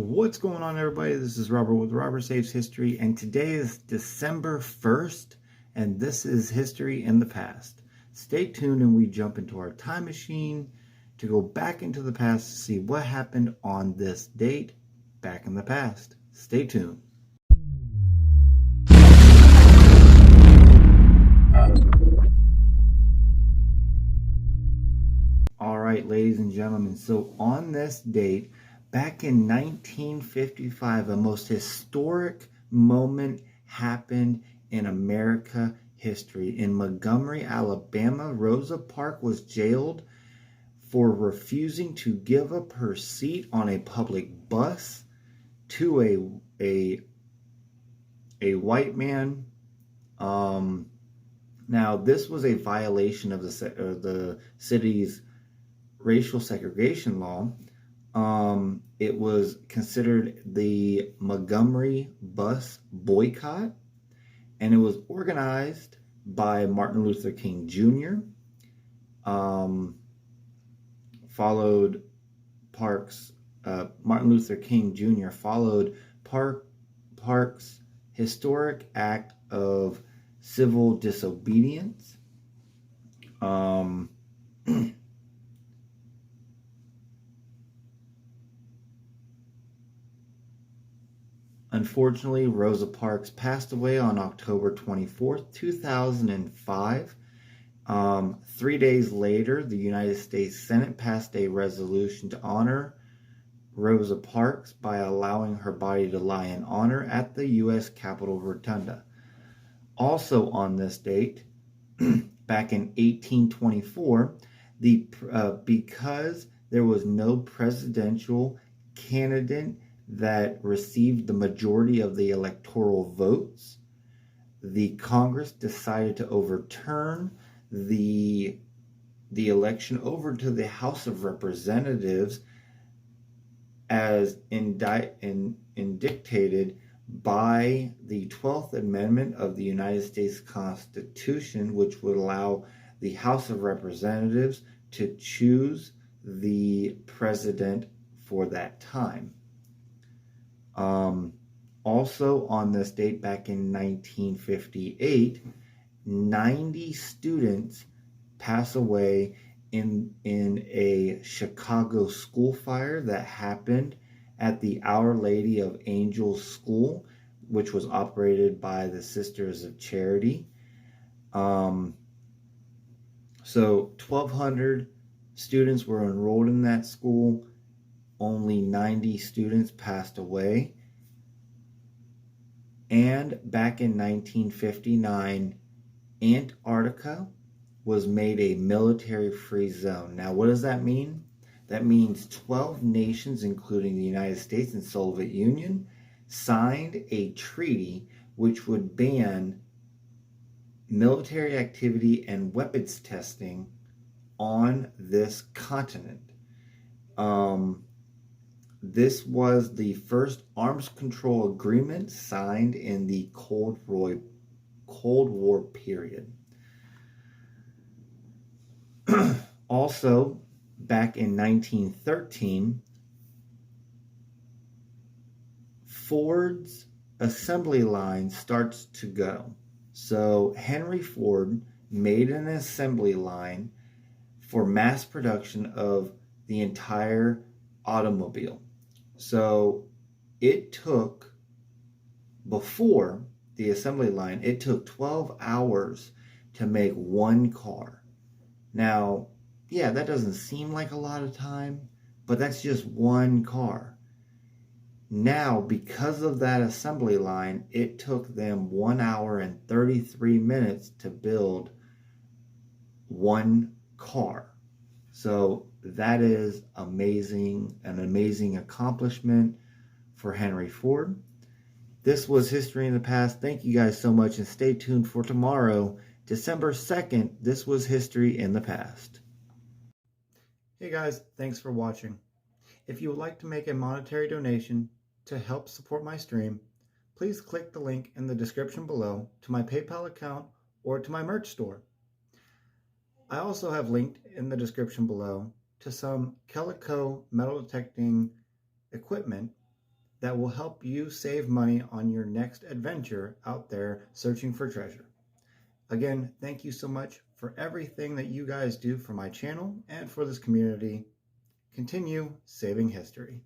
What's going on, everybody? This is Robert with Robert Saves History, and today is December 1st, and this is History in the Past. Stay tuned and we jump into our time machine to go back into the past to see what happened on this date back in the past. Stay tuned. All right, ladies and gentlemen, so on this date, back in 1955, a most historic moment happened in America history. In Montgomery, Alabama, Rosa Parks was jailed for refusing to give up her seat on a public bus to a white man. Now, this was a violation of the city's racial segregation law. It was considered the Montgomery bus boycott, and it was organized by Martin Luther King Jr. Martin Luther King Jr. followed Parks' historic act of civil disobedience. Unfortunately, Rosa Parks passed away on October 24th, 2005. 3 days later, the United States Senate passed a resolution to honor Rosa Parks by allowing her body to lie in honor at the U.S. Capitol Rotunda. Also on this date, back in 1824, because there was no presidential candidate that received the majority of the electoral votes, the Congress decided to overturn the election over to the House of Representatives as dictated by the 12th Amendment of the United States Constitution, which would allow the House of Representatives to choose the president for that time. Also on this date, back in 1958, 90 students pass away in a Chicago school fire that happened at the Our Lady of Angels School, which was operated by the Sisters of Charity. So 1,200 students were enrolled in that school. Only 90 students passed away. And back in 1959, Antarctica was made a military-free zone. Now, what does that mean? That means 12 nations, including the United States and Soviet Union, signed a treaty which would ban military activity and weapons testing on this continent. This was the first arms control agreement signed in the Cold War period. Also, back in 1913, Ford's assembly line starts to go. So Henry Ford made an assembly line for mass production of the entire automobile. So it took, before the assembly line, it took 12 hours to make one car. Now, yeah, that doesn't seem like a lot of time, but that's just one car. Now, because of that assembly line, it took them 1 hour and 33 minutes to build one car. So that is amazing, an amazing accomplishment for Henry Ford. This was History in the Past. Thank you guys so much, and stay tuned for tomorrow, December 2nd. This was History in the Past. Hey guys, thanks for watching. If you would like to make a monetary donation to help support my stream, please click the link in the description below to my PayPal account or to my merch store. I also have linked in the description below to some Calico metal detecting equipment that will help you save money on your next adventure out there searching for treasure. Again, thank you so much for everything that you guys do for my channel and for this community. Continue saving history.